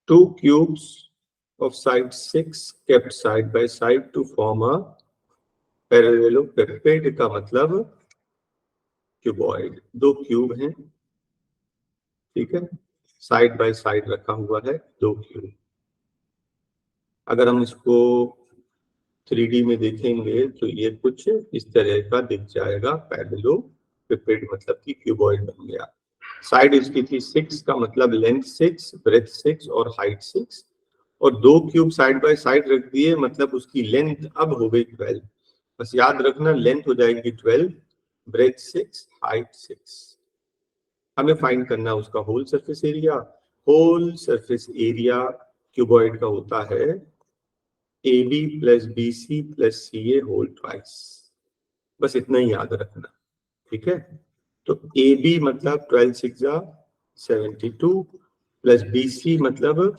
two cubes of side 6 kept side by side to form a parallelepiped का मतलब cuboid. दो cube हैं, ठीक है, साइड बाय साइड रखा हुआ है दो क्यूब। अगर हम इसको 3D में देखेंगे तो ये कुछ इस तरह का दिख जाएगा, पैरेललेपिपेड मतलब कि क्यूबॉइड बन गया। साइड इसकी थी 6 का मतलब लेंथ 6, ब्रेथ 6 और हाइट 6, और दो क्यूब साइड बाय साइड रख दिए मतलब उसकी लेंथ अब हो गई 12। बस याद रखना लेंथ हो जाएगी 12, ब्रेथ 6, हाइट 6। हमें फाइंड करना उसका whole surface area. Whole surface area cuboid का होता है AB plus BC plus CA whole twice. बस इतना ही याद रखना, ठीक है। तो AB मतलब 12 6 72 प्लस BC मतलब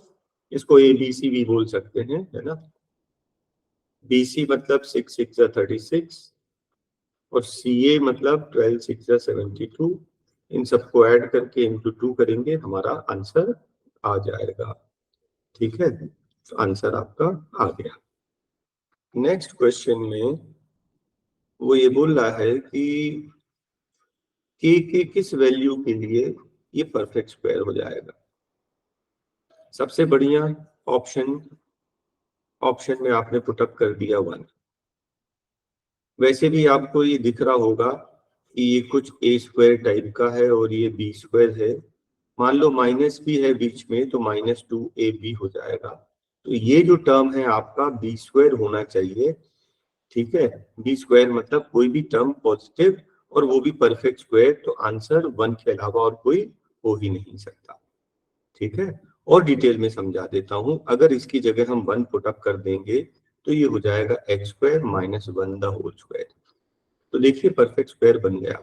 इसको ABC भी बोल सकते हैं, है ना। BC मतलब 6 6 36 और CA मतलब 12 6 72। इन सबको ऐड करके इंटू 2 करेंगे, हमारा आंसर आ जाएगा, ठीक है। तो आंसर आपका आ गया। नेक्स्ट क्वेश्चन में वो ये बोल रहा है कि k के किस वैल्यू के लिए ये परफेक्ट स्क्वायर हो जाएगा। सबसे बढ़िया ऑप्शन में आपने पुटअप कर दिया 1। वैसे भी आपको ये दिख रहा होगा कि ये कुछ a स्क्वायर टाइप का है और ये b स्क्वायर है। मान लो माइनस भी है बीच में तो -2ab हो जाएगा। तो ये जो टर्म है आपका b स्क्वायर होना चाहिए, ठीक है। b स्क्वायर मतलब कोई भी टर्म पॉजिटिव और वो भी परफेक्ट स्क्वायर, तो आंसर 1 के अलावा और कोई हो ही नहीं सकता, ठीक है। और डिटेल में समझा देता हूं। अगर इसकी जगह हम 1 पुटअप कर देंगे तो ये हो जाएगा x square minus 1 the whole square. तो देखिए परफेक्ट स्क्वायर बन गया।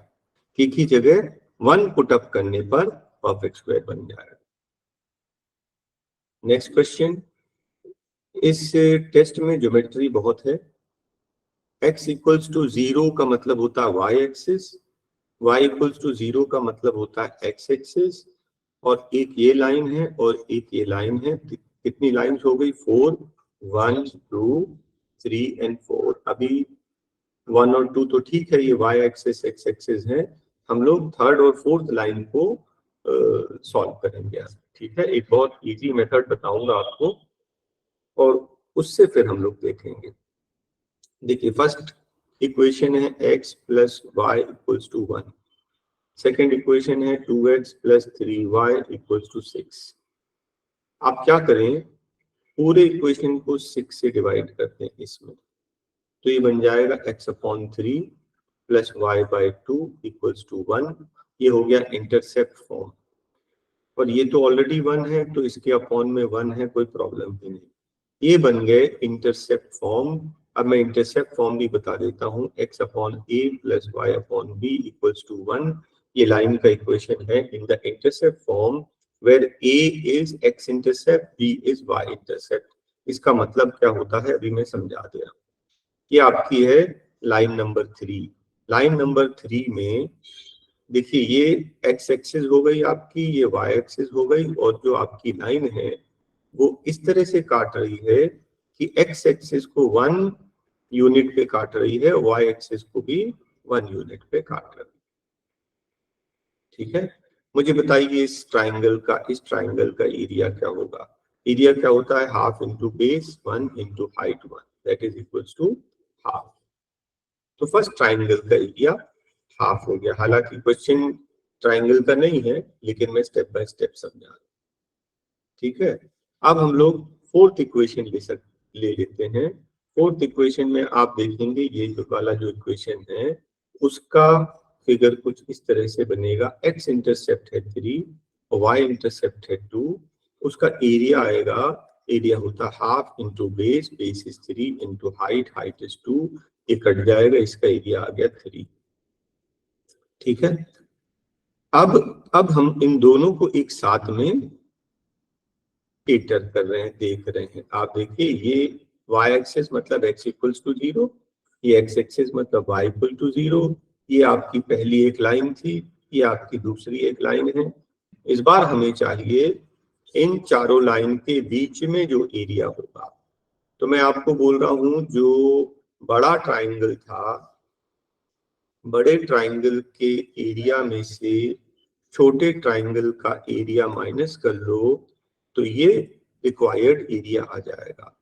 k की जगह 1 पुटअप करने पर परफेक्ट स्क्वायर बन जाएगा। Next question. इस टेस्ट में ज्योमेट्री बहुत है। x इक्वल्स टू 0 का मतलब होता है y axis, y equals to 0 का मतलब होता है x एक्सिस, और एक ये लाइन है और एक ये लाइन है। कितनी लाइंस हो गई? 4, 1 2 3 एंड 4। अभी 1 और 2 तो ठीक है, ये y एक्सिस x एक्सिस है। हम लोग थर्ड और फोर्थ लाइन को सॉल्व करेंगे, ठीक है। एक बहुत इजी मेथड बताऊंगा आपको और उससे फिर हम लोग देखेंगे। देखिए फर्स्ट इक्वेशन है x plus y equals to 1। Second equation है 2x plus 3y equals to 6। आप क्या करें, पूरे इक्वेशन को 6 से डिवाइड करते हैं इसमें, तो ये बन जाएगा x/3 plus y/2 equals to 1। ये हो गया इंटरसेप्ट फॉर्म, और ये तो ऑलरेडी 1 है तो इसके अपॉन में 1 है, कोई प्रॉब्लम ही नहीं। ये बन गए इंटरसेप्ट फॉर्म। अब मैं इंटरसेप्ट फॉर्म भी बता देता हूँ, x/a plus y/b equals to 1। ये लाइन का इक्वेशन है in the intercept form where a is x intercept, b is y intercept. इसका मतलब क्या होता है अभी मैं समझा दे रहा हूँ। ये आपकी है लाइन नंबर 3। लाइन नंबर 3 में देखिए ये x एक्सिस हो गई आपकी, ये y एक्सिस हो गई, और जो आपकी लाइन है वो इस तरह से काट रही है कि x एक्सिस को 1 यूनिट पे काट रही है, y एक्सिस को भी 1 यूनिट पे काट रही है, ठीक है। मुझे बताइए इस ट्राइंगल का एरिया क्या होगा। एरिया क्या होता है? Half into base 1 into height 1, that is equals to half. तो फर्स्ट ट्राइंगल का एरिया हाफ हो गया। हालांकि क्वेश्चन ट्राइंगल का नहीं है लेकिन मैं स्टेप बाय स्टेप समझा रहा हूं, ठीक है। अब हम लोग फोर्थ इक्वेशन ले लेते हैं। फोर्थ इक्वेशन में आप देखेंगे ये जो वाला जो इक्वेशन है उसका फिगर कुछ इस तरह से बनेगा। x इंटरसेप्ट है 3 और y इंटरसेप्ट है 2। उसका एरिया आएगा, एरिया होता half into base, base is 3 into height, height is 2। ये कट जाएगा, इसका एरिया आ गया 3, ठीक है। अब हम इन दोनों को एक साथ में एटर कर रहे हैं, देख रहे हैं। आप देखिए ये y एक्सिस मतलब x इक्वल्स टू 0, ये x एक्सिस मतलब y इक्वल टू 0। ये आपकी पहली एक लाइन थी, ये आपकी दूसरी एक लाइन है। इस बार हमें चाहिए इन चारों लाइन के बीच में जो एरिया होगा, तो मैं आपको बोल रहा हूं जो बड़ा ट्राइंगल था, बड़े ट्राइंगल के एरिया में से छोटे ट्राइंगल का एरिया माइनस कर लो तो ये रिक्वायर्ड एरिया आ जाएगा।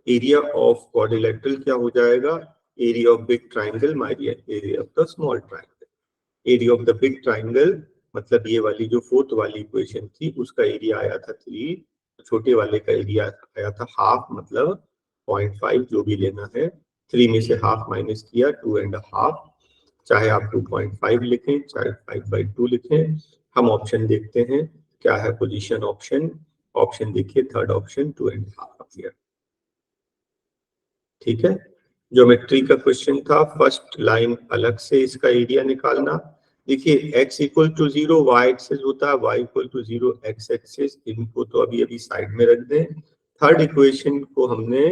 एरिया ऑफ क्वाड्रिलेटरल क्या हो जाएगा? Area of big triangle minus area of the small triangle. Area of the big triangle मतलब ये वाली जो फोर्थ वाली इक्वेशन थी उसका एरिया आया था 3, छोटे वाले का एरिया आया था हाफ, मतलब 0.5 जो भी लेना है। 3 में से हाफ माइनस किया 2.5, चाहे आप 2.5 लिखें चाहे 5/2 लिखें। हम ऑप्शन देखते हैं क्या है पोजीशन ऑप्शन। ऑप्शन देखिए थर्ड ऑप्शन 2.5 गया। ठीक है, ज्योमेट्री का क्वेश्चन था, फर्स्ट लाइन अलग से इसका एरिया निकालना। देखिए x equal to 0 y axis होता है, y equal to 0 x axis, इनको तो अभी अभी साइड में रख दें। थर्ड इक्वेशन को हमने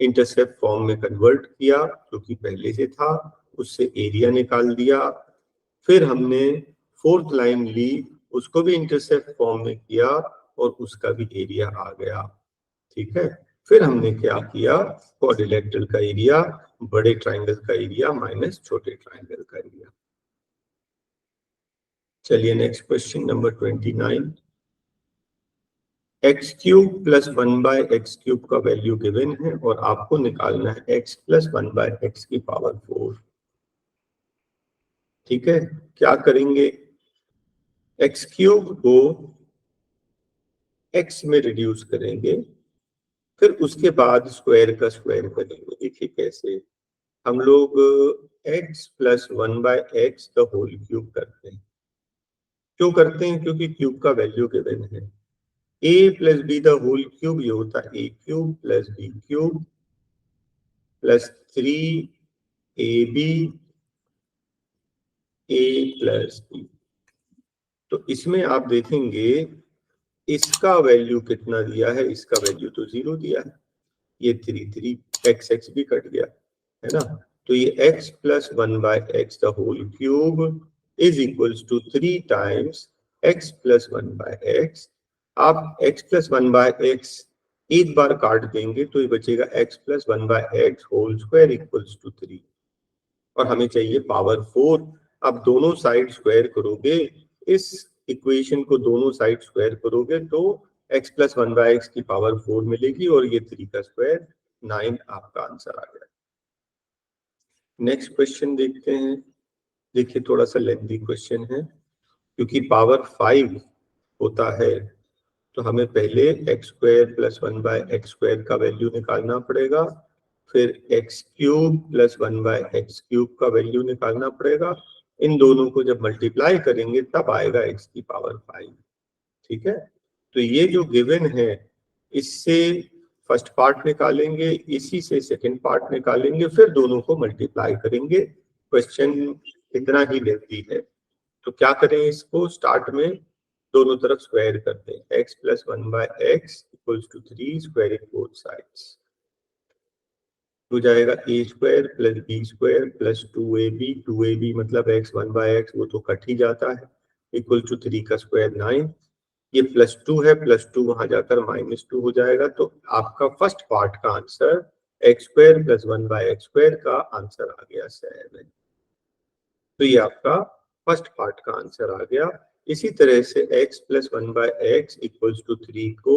इंटरसेप्ट फॉर्म में कन्वर्ट किया क्योंकि पहले से था, उससे एरिया निकाल दिया। फिर हमने फोर्थ लाइन ली, उसको भी इंटरसेप्ट फॉर्म में किया और उसका भी एरिया आ गया। ठीक है, फिर हमने क्या किया, क्वाड्रिलेटरल का एरिया, बड़े ट्राइंगल का एरिया माइनस छोटे ट्राइंगल का एरिया। चलिए next question number 29। X cube plus 1/x³ का वैल्यू गिवन है और आपको निकालना है x प्लस 1/x की पावर 4। ठीक है, क्या करेंगे, x³ को x में रिड्यूस करेंगे, फिर उसके बाद स्क्वायर का स्क्वायर करेंगे। देखिए कैसे, हम लोग x plus 1/x the whole cube करते हैं। क्यों करते हैं? क्योंकि क्यूब का वैल्यू गिवन है। a plus b the whole cube, ये होता है a³ plus b³ plus 3ab a plus b। तो इसमें आप देखेंगे इसका वैल्यू कितना दिया है, इसका वैल्यू तो 0 दिया है, ये 3 x भी कट गया है ना। तो ये x plus 1/x the whole cube is equals to 3 times x plus 1/x। आप x प्लस 1/x एक बार काट देंगे तो ये बचेगा x plus 1/x whole square equals to 3, और हमें चाहिए पावर 4। आप दोनों साइड स्क्वायर करोगे, इस इक्वेशन को दोनों साइड स्क्वायर करोगे तो x प्लस 1/x की पावर 4 मिलेगी और ये 3 का स्क्वायर 9 आपका आंसर आ गया। नेक्स्ट क्वेश्चन देखते हैं। देखिए थोड़ा सा लेंथी क्वेश्चन है, क्योंकि पावर 5 होता है तो हमें पहले x² प्लस 1/x² का वैल्यू निकालना पड़ेगा, फिर x³ प्लस 1/x³ का वैल्यू निकालना पड़ेगा। इन दोनों को जब मल्टीप्लाई करेंगे तब आएगा x की पावर 5। ठीक है, तो ये जो गिवन है इससे फर्स्ट पार्ट निकालेंगे, इसी से सेकंड पार्ट निकालेंगे, फिर दोनों को मल्टीप्लाई करेंगे। क्वेश्चन इतना ही लेती है। तो क्या करें, इसको स्टार्ट में दोनों तरफ स्क्वायर करते हैं। x plus 1/x equals to 3 squaring both sides हो जाएगा a² plus b² plus 2ab। 2ab मतलब x 1/x, वो तो कट ही जाता है, इक्वल टू 3 का स्क्वायर 9। ये +2 है, +2 वहां जाकर -2 हो जाएगा। तो आपका फर्स्ट पार्ट का आंसर x² प्लस 1/x² का आंसर आ गया 7। तो ये आपका फर्स्ट पार्ट का आंसर आ गया। इसी तरह से x plus 1/x equals to 3 को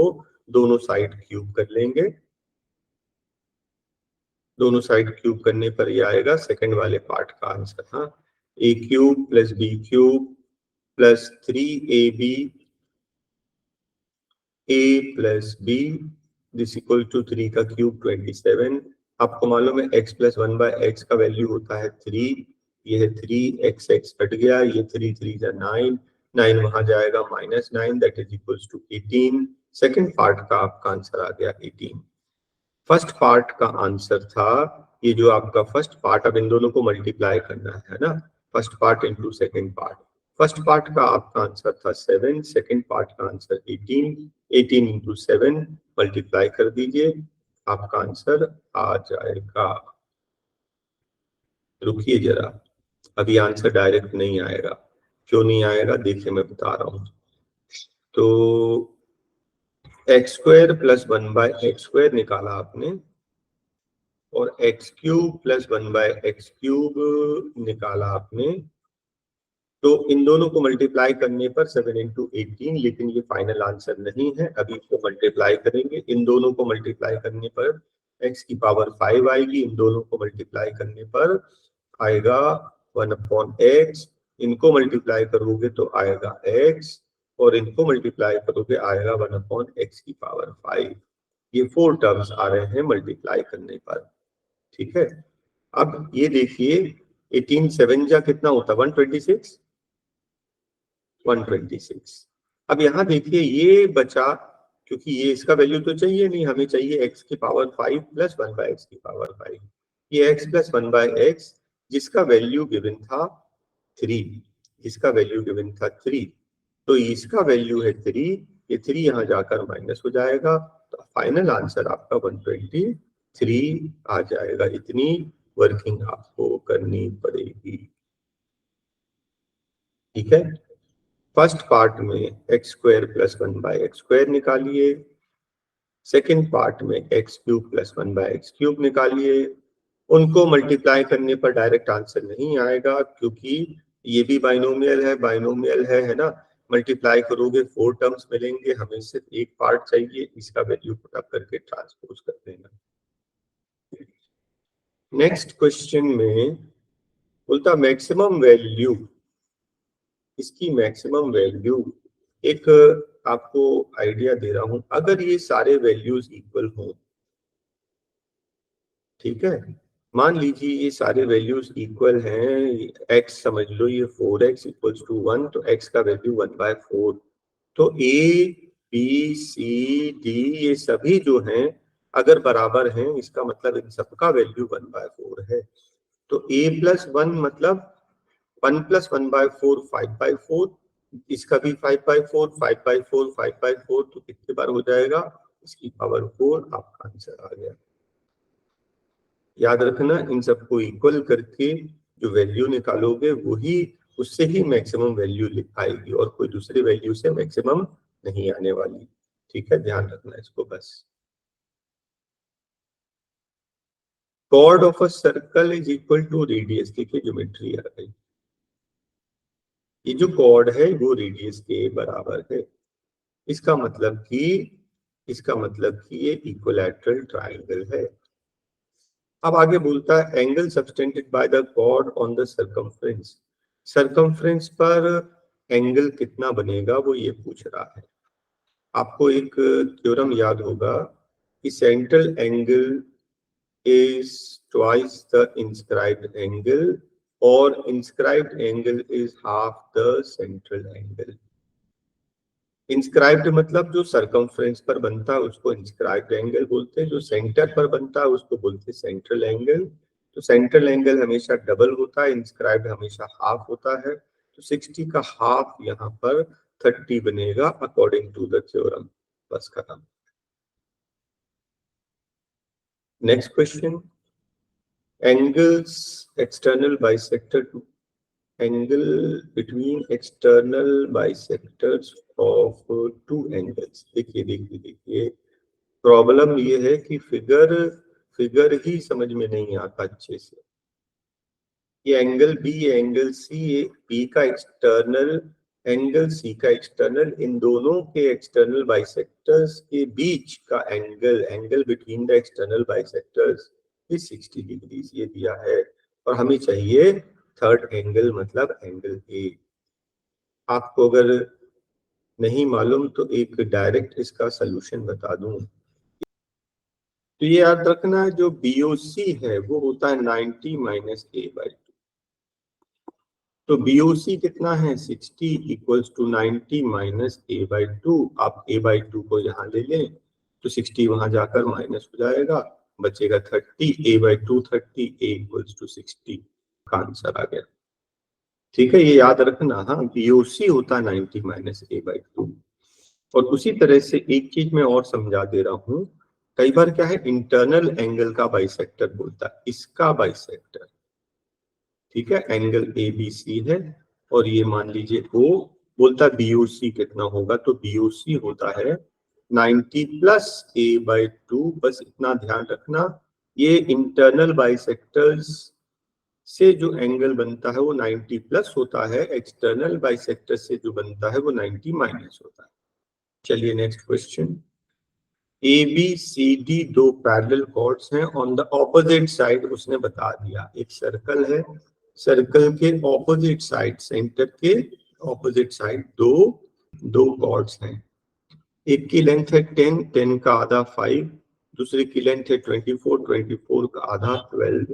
दोनों साइड क्यूब कर लेंगे। दोनों साइड क्यूब करने पर ये आएगा सेकंड वाले पार्ट का आंसर। हाँ, a³ plus b³ plus 3ab a plus b this equal to 3 का क्यूब 27। आपको मालूम है x प्लस 1/x का वैल्यू होता है 3, ये है 3 x कट गया, ये 3 3 जा 9, 9 वहां जाएगा -9, that is equals to 18। Second part का आपका आंसर आ गया 18। फर्स्ट पार्ट का आंसर था ये जो आपका फर्स्ट पार्ट, अब इन दोनों को मल्टीप्लाई करना है ना, first part into second part. First part का आपका आंसर था 7, सेकंड पार्ट का आंसर 18। 18 इंटू 7 मल्टीप्लाई कर दीजिए, आपका आंसर आ जाएगा। रुकिए जरा, अभी आंसर डायरेक्ट नहीं आएगा। क्यों नहीं आएगा देखिए, मैं बता रहा हूँ। तो एक्स स्क्वायर प्लस 1/x² निकाला आपने और x³ प्लस 1/x³ निकाला आपने, तो इन दोनों को मल्टीप्लाई करने पर 7 × 18, लेकिन ये फाइनल आंसर नहीं है, अभी इसको मल्टीप्लाई करेंगे। इन दोनों को मल्टीप्लाई करने पर x की पावर 5 आएगी, इन दोनों को मल्टीप्लाई करने पर आएगा 1/x, इनको मल्टीप्लाई करोगे तो आएगा x, और इनको मल्टीप्लाई करोगे आएगा 1/x की पावर 5। ये 4 टर्म्स आ रहे हैं मल्टीप्लाई करने पर, ठीक है। अब ये देखिए 18 7 जा कितना होता है 126, 126। अब यहाँ देखिए ये बचा, क्योंकि ये इसका वैल्यू तो चाहिए नहीं, हमें चाहिए x की पावर 5 प्लस 1/x की पावर 5। ये x प्लस 1/x जिसका वैल्यू गिवन था 3, इसका वैल्यू गिवन था 3, तो इसका वैल्यू है 3, ये 3 यहाँ जाकर माइनस हो जाएगा, तो फाइनल आंसर आपका 123 आ जाएगा। इतनी वर्किंग आपको करनी पड़ेगी, ठीक है। फर्स्ट पार्ट में x² प्लस 1/x² निकालिए, सेकेंड पार्ट में x³ प्लस 1/x³ निकालिए। उनको मल्टीप्लाई करने पर डायरेक्ट आंसर नहीं आएगा, क्योंकि ये भी बाइनोमियल है ना। मल्टीप्लाई करोगे 4 टर्म्स मिलेंगे, हमें सिर्फ एक पार्ट चाहिए, इसका वैल्यू पुट अप करके ट्रांसपोज कर देना। नेक्स्ट क्वेश्चन में बोलता मैक्सिमम वैल्यू, इसकी मैक्सिमम वैल्यू, एक आपको आइडिया दे रहा हूं, अगर ये सारे वैल्यूज इक्वल हों, ठीक है, मान लीजिए ये सारे वैल्यूज इक्वल हैं, x समझ लो ये 4x इक्वल्स टू 1, तो x का वैल्यू 1/4, तो a b c d ये सभी जो हैं अगर बराबर हैं, इसका मतलब इन सबका वैल्यू 1/4 है। तो a प्लस 1 मतलब 1 प्लस 1/4 5/4, इसका भी 5/4 5/4 5/4, तो कितने बार हो जाएगा, इसकी पावर 4, आपका आंसर आ गया। याद रखना इन सबको इक्वल करके जो वैल्यू निकालोगे वही, उससे ही मैक्सिमम वैल्यू आएगी, और कोई दूसरी वैल्यू से मैक्सिमम नहीं आने वाली, ठीक है, ध्यान रखना इसको बस। Chord of a circle is equal to radius, देखिए ज्योमेट्री आ गई, ये जो कॉर्ड है वो रेडियस के बराबर है, इसका मतलब कि ये इक्विलैटरल ट्रायंगल है। अब आगे बोलता है angle subtended by the chord on the circumference, circumference पर एंगल कितना बनेगा वो ये पूछ रहा है। आपको एक थ्योरम याद होगा कि central angle is twice the inscribed angle, और inscribed angle is half the central angle. Inscribed मतलब जो सरकमफ्रेंस पर बनता है उसको इंस्क्राइब्ड एंगल बोलते हैं, जो सेंटर पर बनता है उसको बोलते हैं सेंट्रल एंगल। तो सेंट्रल एंगल हमेशा डबल होता है, इंस्क्राइब्ड हमेशा हाफ होता है, तो 60 का हाफ यहाँ पर 30 बनेगा अकॉर्डिंग टू द थ्योरम, बस खत्म। Next question, angles external bisector two, angle between external bisectors of two angles. देखिए प्रॉब्लम ये है कि फिगर ही समझ में नहीं आता अच्छे से। ये एंगल बी, ये एंगल सी, ये बी का एक्सटर्नल, एंगल सी का एक्सटर्नल, इन दोनों के एक्सटर्नल बाइसेक्टर्स के बीच का angle between the external bisectors is 60 degree, ये दिया है, और हमें चाहिए थर्ड एंगल मतलब एंगल ए। आपको अगर नहीं मालूम तो एक डायरेक्ट इसका सलूशन बता दूं, तो ये याद रखना जो BOC है वो होता है 90 माइनस a/2, तो BOC कितना है 60 इक्वल्स टू 90 माइनस a/2। आप a/2 को यहाँ ले लें तो 60 वहां जाकर माइनस हो जाएगा, बचेगा 30, a/2 30, a इक्वल्स टू 60 का आंसर आ गया, ठीक है, ये याद रखना। हाँ, BOC होता है 90 माइनस a/2। और उसी तरह से एक चीज मैं और समझा दे रहा हूँ, कई बार क्या है इंटरनल एंगल का बाइसेक्टर बोलता है, इसका बाइसेक्टर, ठीक है, एंगल ABC है और ये मान लीजिए O, बोलता है BOC कितना होगा, तो BOC होता है 90 प्लस a/2, बस इतना ध्यान रखना। ये इंटरनल बाइसेक्टर्स से जो एंगल बनता है वो 90 प्लस होता है, एक्सटर्नल बाइसेक्टर से जो बनता है वो 90 माइनस होता है। चलिए नेक्स्ट क्वेश्चन। ABCD दो पैरेलल कॉर्ड्स हैं ऑन द ऑपोजिट साइड, उसने बता दिया। एक सर्कल है, सर्कल के ऑपोजिट साइड, सेंटर के ऑपोजिट साइड दो कॉर्ड्स हैं। एक की लेंथ है 10, 10 का आधा 5, दूसरे की लेंथ है 24, 24 का आधा 12,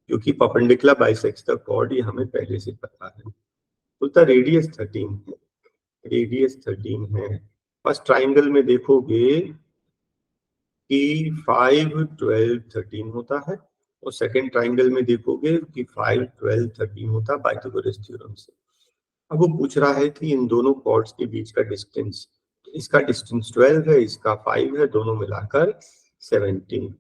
क्योंकि परपेंडिकुलर बाइसेक्ट्स द कॉर्ड, ये हमें पहले से पता है। बोलता रेडियस 13 है, रेडियस 13 है। फर्स्ट ट्राइंगल में देखोगे कि 5, 12, 13 होता है, और सेकंड ट्राइंगल में देखोगे कि 5, 12, 13 होता है पाइथागोरस थ्योरम से। अब वो पूछ रहा है कि इन दोनों कॉर्ड्स के बीच का डिस्टेंस, इसका डिस्टेंस 12 है, इसका 5 है, दोनों मिलाकर 17।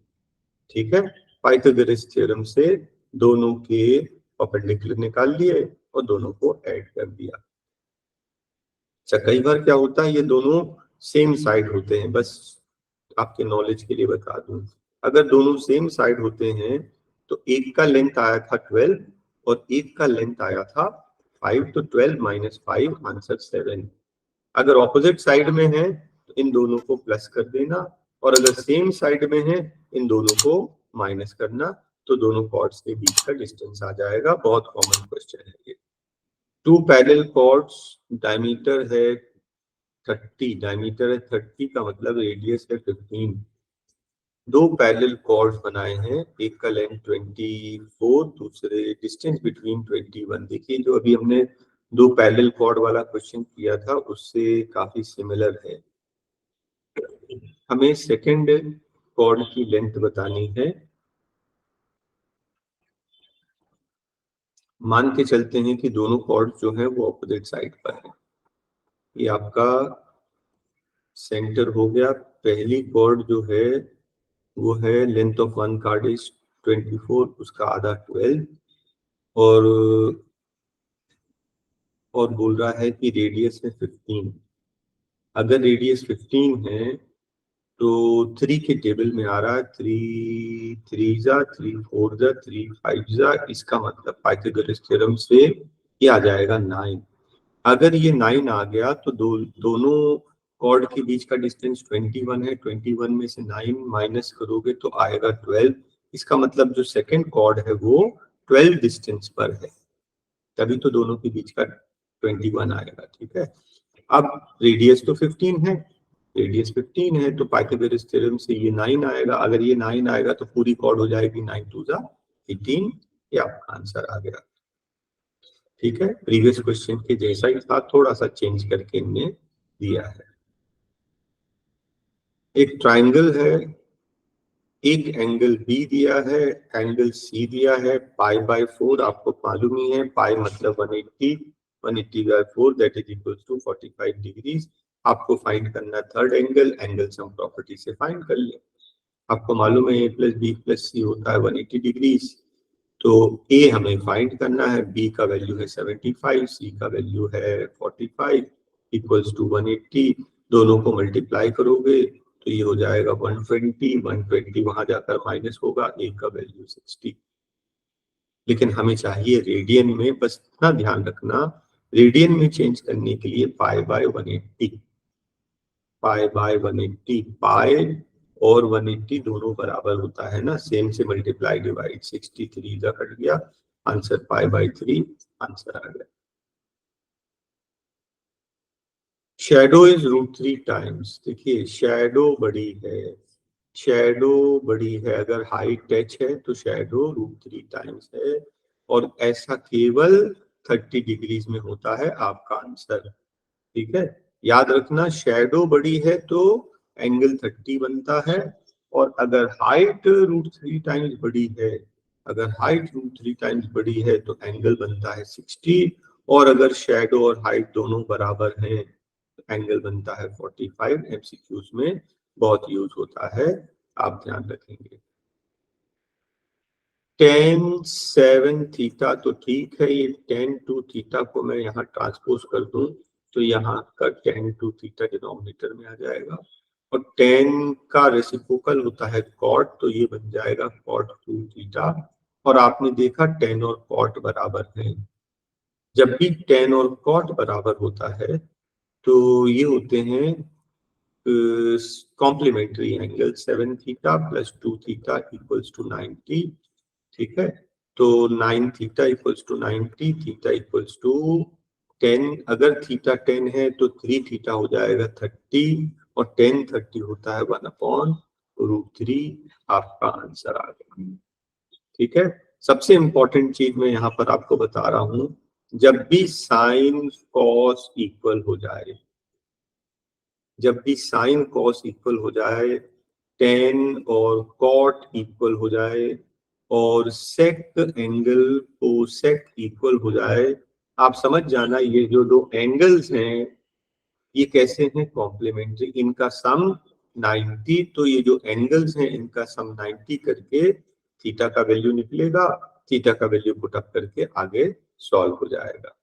ठीक है, पाइथागोरस थ्योरम से दोनों के परपेंडिकुलर निकाल लिए और दोनों को ऐड कर दिया। अच्छा, कई बार क्या होता है ये दोनों सेम साइड होते हैं, बस आपके नॉलेज के लिए बता दूं। अगर दोनों सेम साइड होते हैं तो एक का लेंथ आया था 12 और एक का लेंथ आया था 5, तो 12 माइनस 5 आंसर 7। अगर ऑपोजिट साइड में है तो इन दोनों को प्लस कर देना, और अगर सेम साइड में है इन दोनों को माइनस करना, तो दोनों कॉर्ड्स के बीच का डिस्टेंस आ जाएगा। बहुत कॉमन क्वेश्चन है ये। टू पैरेलल कॉर्ड्स, डायमीटर है 30, डायमीटर है 30 का मतलब रेडियस है 15। दो पैरेलल कॉर्ड्स बनाए हैं, एक का लेंथ 24, दूसरे डिस्टेंस बिटवीन 21। देखिए जो अभी हमने दो पैरेलल कॉर्ड वाला क्वेश्चन किया था उससे काफी सिमिलर है। हमें सेकंड कॉर्ड की लेंथ बतानी है। मान के चलते हैं कि दोनों कॉर्ड जो है वो ऑपोजिट साइड पर है। ये आपका सेंटर हो गया। पहली कॉर्ड जो है वो है length of one card is 24, उसका आधा 12, और बोल रहा है कि रेडियस है 15। अगर रेडियस 15 है तो 3 के टेबल में आ रहा है 3 3 जा 3 4 जा 3 5 जा, इसका मतलब पाइथागोरस थ्योरम से ये आ जाएगा 9। अगर ये 9 आ गया तो दोनों कॉर्ड के बीच का डिस्टेंस 21 है, 21 में से 9 माइनस करोगे तो आएगा 12। इसका मतलब जो सेकंड कॉर्ड है वो 12 डिस्टेंस पर है, तभी तो दोनों के बीच का 21 आएगा। ठीक है, अब रेडियस तो 15 है, रेडियस 15 है तो पाइथागोरस थ्योरम से ये 9 आएगा। अगर ये 9 आएगा तो पूरी कॉर्ड हो जाएगी 9 2 जा 18। ये आपका आंसर आ गया। ठीक है, प्रीवियस क्वेश्चन के जैसा ही था, थोड़ा सा चेंज करके इनने दिया है। एक ट्राइंगल है, एक एंगल बी दिया है, एंगल सी दिया है, π/4 आपको मालूम ही है, पाई मतलब 180, 180/4 that is equal to 45 degrees. आपको फाइंड करना है third angle, angle sum property से फाइंड कर ले। आपको मालूम है a plus B plus C होता है 180 डिग्रीज, तो ए हमें फाइंड करना है, बी का वैल्यू है 75, सी का वैल्यू है 45 इक्वल्स टू 180। दोनों को मल्टीप्लाई करोगे तो ये हो जाएगा 120, 120 वहां जाकर माइनस होगा, ए का वैल्यू 60। लेकिन हमें चाहिए रेडियन में, बस इतना ध्यान रखना, रेडियन में चेंज करने के लिए π/180, π/180, पाई और 180 दोनों बराबर होता है ना, सेम से मल्टीप्लाई डिवाइड, 63 का कट गया, आंसर π/3 आंसर आ गया। Shadow is √3 times. देखिए शैडो बड़ी है, शैडो बड़ी है, अगर हाइट h है तो शैडो √3 टाइम्स है, और ऐसा केवल 30 डिग्रीज में होता है आपका आंसर। ठीक है, याद रखना शैडो बड़ी है तो एंगल 30 बनता है, और अगर हाइट √3 टाइम्स बड़ी है, अगर हाइट √3 टाइम्स बड़ी है तो एंगल बनता है 60, और अगर शैडो और हाइट दोनों बराबर हैं तो एंगल बनता है 45। एमसीक्यूज में बहुत यूज होता है, आप ध्यान रखेंगे। tan 7 थीटा तो ठीक है, ये tan 2 थीटा को मैं यहाँ ट्रांसपोज कर दूं तो यहाँ का tan 2 थीटा डिनोमिनेटर में आ जाएगा, और tan का रेसिप्रोकल होता है cot, तो ये बन जाएगा cot 2 थीटा। और आपने देखा tan और cot बराबर है। जब भी tan और cot बराबर होता है तो ये होते हैं complementary angle. 7 theta plus 2 theta equals to 90। ठीक है, तो 9 theta equals to 90, theta equals to 10। अगर थीटा 10 है तो 3 थीटा हो जाएगा 30, और 10 30 होता है 1/√3। आपका आंसर आ गया। ठीक है, सबसे इंपॉर्टेंट चीज मैं यहाँ पर आपको बता रहा हूं, जब भी साइन कॉस इक्वल हो जाए, जब भी साइन कॉस इक्वल हो जाए, टेन और कॉट इक्वल हो जाए, और सेक एंगल कोसेक इक्वल हो जाए, आप समझ जाना ये जो दो एंगल्स हैं ये कैसे हैं, कॉम्प्लीमेंट्री। इनका सम 90, तो ये जो एंगल्स हैं इनका सम 90 करके थीटा का वैल्यू निकलेगा। थीटा का वैल्यू पुट अप करके आगे सॉल्व हो जाएगा।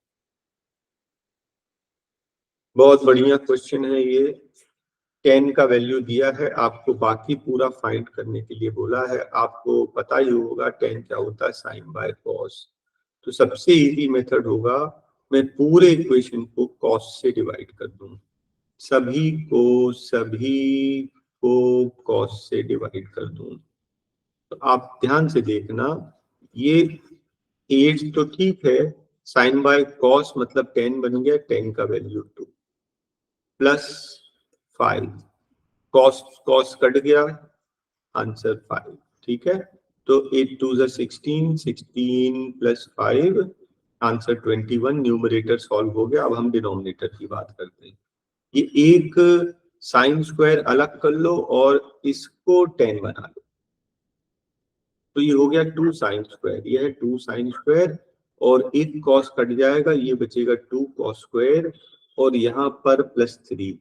बहुत बढ़िया क्वेश्चन है ये। 10 का वैल्यू दिया है आपको, बाकी पूरा फाइंड करने के लिए बोला है। आपको पता ही होगा 10 क्या होता है, साइन बाय कॉस। तो सबसे इजी मेथड होगा, मैं पूरे इक्वेशन को कॉस से डिवाइड कर दूं। सभी को कॉस से डिवाइड कर दूं। तो आप ध्यान से देखना, ये 8 तो ठीक है, साइन बाय कॉस मतलब 10 बन गया, 10 का value 2 plus 5, cos cos cut गया, आंसर 5। ठीक है, तो 8 2 जा 16, 16 प्लस 5, आंसर 21। न्यूमरेटर सॉल्व हो गया। अब हम डिनोमिनेटर की बात करते हैं। ये एक साइन स्क्वायर अलग कर लो और इसको 10 बना लो, तो ये हो गया 2 साइन स्क्वायर। ये है 2 साइन स्क्वायर, और एक कॉस कट जाएगा, ये बचेगा 2 कॉस स्क्वायर, और यहाँ पर +3।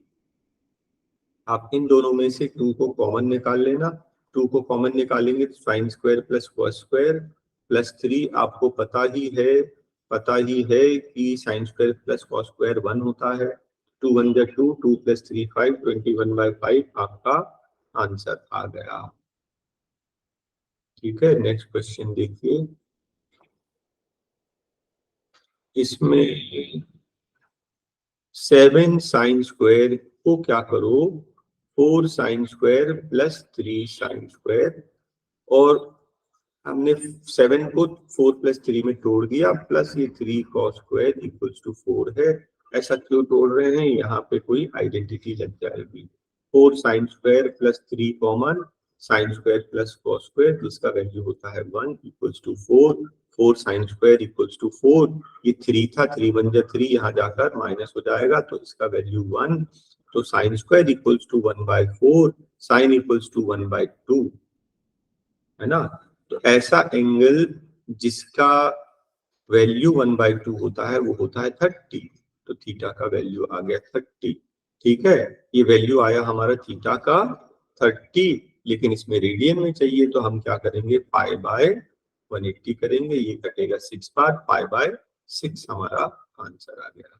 आप इन दोनों में से 2 को कॉमन निकाल लेना। 2 को कॉमन निकालेंगे तो sine square plus cos square +3। आपको पता ही है कि sign square plus cos square 1 होता है। 2 1 जा 2, 2 + 3 5, 21/5 आपका आंसर आ गया। ठीक है, नेक्स्ट क्वेश्चन देखिए। इसमें 7 साइन स्क्वायर को क्या करो, 4 sine square plus 3 sine square, और हमने 7 को 4 + 3 में तोड़ दिया, प्लस ये 3 कॉस स्क्वायर इक्वल्स टू 4 है। ऐसा क्यों तोड़ रहे हैं, यहाँ पे कोई आइडेंटिटी लग जाएगी। 4 sine square plus 3 common, sine square plus cos square, जिसका वैल्यू होता है 1 equals to 4। 4 sine square equals to 4, ये 3 था, 3 1 जा 3, यहाँ जाकर माइनस हो जाएगा, तो इसका वैल्यू 1। तो sine square equals to 1/4, sine equals to 1/2, है ना। तो ऐसा एंगल जिसका वैल्यू 1/2 होता है वो होता है 30। तो थीटा का वैल्यू आ गया 30। ठीक है, ये वैल्यू आया हमारा थीटा का 30, लेकिन इसमें रेडियन में चाहिए, तो हम क्या करेंगे, π/180 करेंगे। ये कटेगा 6 बार, π/6 हमारा आंसर आ गया।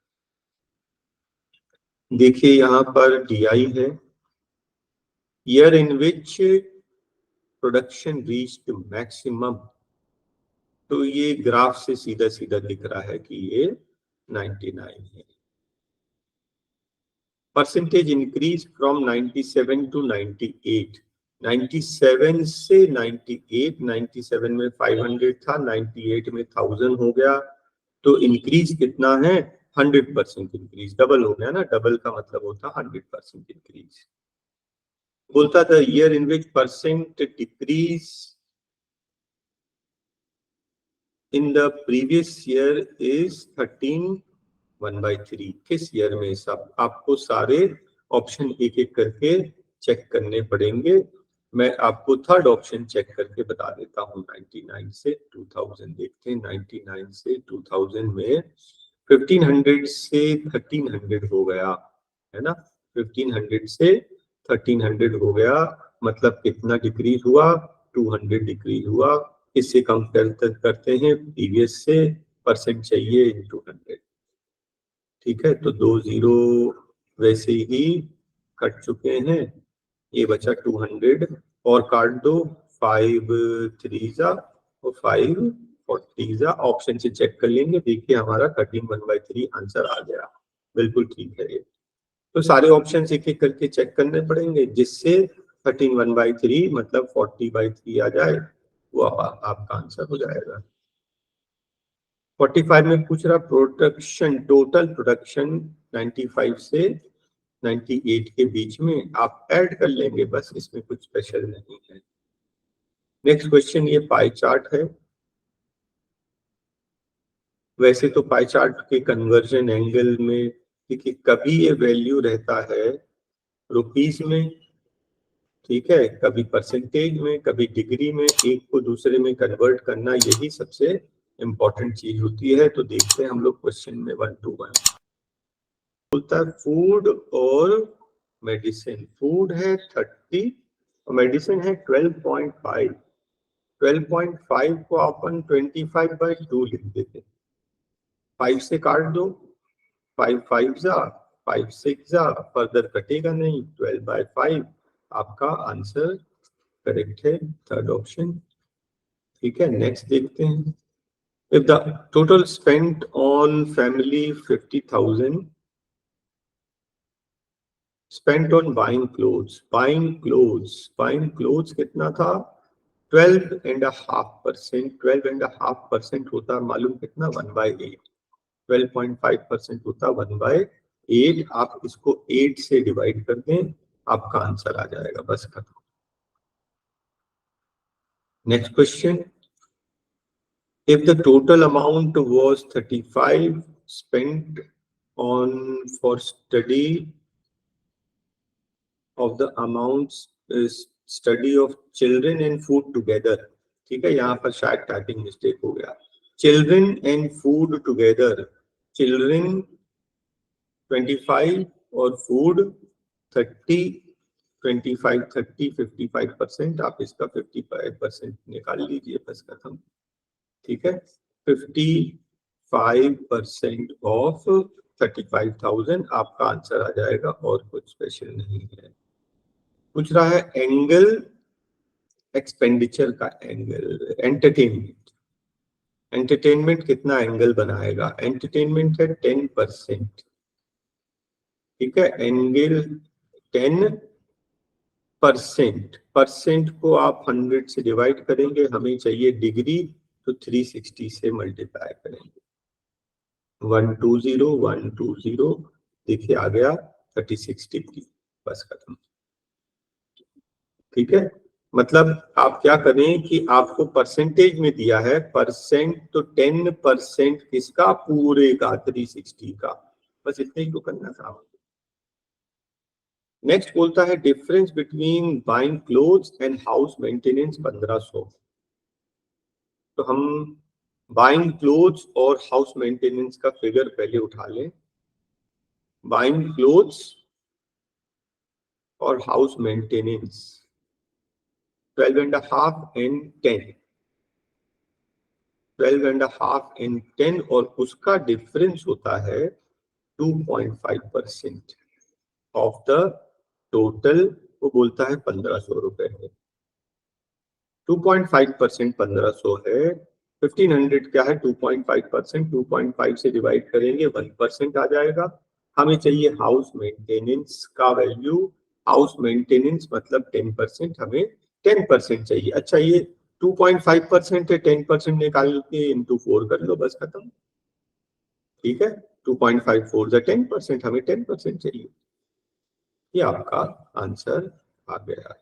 देखिए यहाँ पर DI है, year in which production reached maximum. तो ये ग्राफ से सीधा सीधा दिख रहा है कि ये 99 है। Percentage increase from 97 to 98। 97 से 98, 97 में 500 था, 98 में 1000 हो गया। तो इंक्रीज कितना है, 100% इंक्रीज। डबल हो गया ना, डबल का मतलब होता 100% इंक्रीज। बोलता था year in which percent decrease in the previous year is 13/1/3। किस ईयर में, सब आपको सारे ऑप्शन एक एक करके चेक करने पड़ेंगे। मैं आपको थर्ड ऑप्शन चेक करके बता देता हूँ। 99 से 2000 देखते हैं। 99 से 2000 में 1500 से 1300 हो गया, है ना। 1500 से 1300 हो गया, मतलब कितना डिक्रीज हुआ, 200 डिक्रीज हुआ। इससे कम करते हैं प्रीवियस से, परसेंट चाहिए इंटू 100। ठीक है, तो 2 0 वैसे ही कट चुके हैं। ये बचा 200 और काट दो, 5 3 और 5 40 ऑप्शन से चेक कर लेंगे। देखिए हमारा 13/3 आंसर आ गया, बिल्कुल ठीक है ये। तो सारे ऑप्शन एक एक करके चेक करने पड़ेंगे, जिससे 13/3 मतलब 40/3 आ जाए, वो आपका आंसर हो जाएगा। 45 में पूछ रहा प्रोडक्शन, टोटल प्रोडक्शन 95 से 98 के बीच में आप ऐड कर लेंगे, बस इसमें कुछ स्पेशल नहीं है। नेक्स्ट क्वेश्चन, ये पाई चार्ट है। वैसे तो पाई चार्ट के कन्वर्जन एंगल में देखिए कभी ये वैल्यू रहता है रुपीस में, ठीक है, कभी परसेंटेज में, कभी डिग्री में, एक को दूसरे में कन्वर्ट करना यही सबसे इंपॉर्टेंट चीज होती है। तो देखते हैं हम लोग क्वेश्चन में 1 to 1 बोलता है फूड और मेडिसिन। फूड है 30 और मेडिसिन है 12.5। 12.5 को अपन 25/2 लिख देते, 5 से काट दो, 5 5 5 6 फर्दर कटेगा नहीं, 12/5 आपका आंसर करेक्ट है, थर्ड ऑप्शन। ठीक है, नेक्स्ट देखते हैं। If the total spent on family 50,000, spent on buying clothes, buying clothes कितना था 12.5%। 12.5% होता मालूम कितना 1/8, 12.5% होता 1/8। आप इसको 8 से डिवाइड कर दें, आपका आंसर आ जाएगा, बस खत्म। Next question, if the total amount was 35 spent on for study of the amounts is study of children and food together, ठीक है, यहाँ पर शायद टाइपिंग मिस्टेक हो गया, children and food together, children 25 और food 30, 25 30 55%, आप इसका 55% निकाल लीजिए, बस खत्म। ठीक है, 55% ऑफ 35,000 आपका आंसर आ जाएगा, और कुछ स्पेशल नहीं है। पूछ रहा है एंगल एक्सपेंडिचर का, एंगल एंटरटेनमेंट, एंटरटेनमेंट कितना एंगल बनाएगा, एंटरटेनमेंट है 10%, ठीक है, एंगल 10%, परसेंट को आप 100 से डिवाइड करेंगे, हमें चाहिए डिग्री, तो 360 से मल्टीप्लाई करेंगे, 120 120, देखिए आ गया 36 डिग्री, बस खत्म। ठीक है, मतलब आप क्या करें कि आपको परसेंटेज में दिया है परसेंट, तो 10% किसका, पूरे का 360 का, बस इतना ही तो करना था। नेक्स्ट बोलता है difference between buying clothes and house maintenance 1500। तो हम बाइंग क्लोथ्स और हाउस मेंटेनेंस का फिगर पहले उठा लें। बाइंग क्लोथ्स और हाउस मेंटेनेंस 12.5 and 10, 12.5 and 10, और उसका डिफरेंस होता है 2.5% ऑफ द टोटल, वो बोलता है 1500 रुपए है। 2.5% 1500 है, 1500 क्या है 2.5%, 2.5 से डिवाइड करेंगे 1% आ जाएगा। हमें चाहिए हाउस मेंटेनेंस का वैल्यू, हाउस मेंटेनेंस मतलब 10%, हमें 10% चाहिए। अच्छा ये 2.5% है, 10% निकाल के इंटू 4 कर लो, बस खत्म। ठीक है, 2.5 4 10%, हमें 10% चाहिए, ये आपका आंसर आ गया।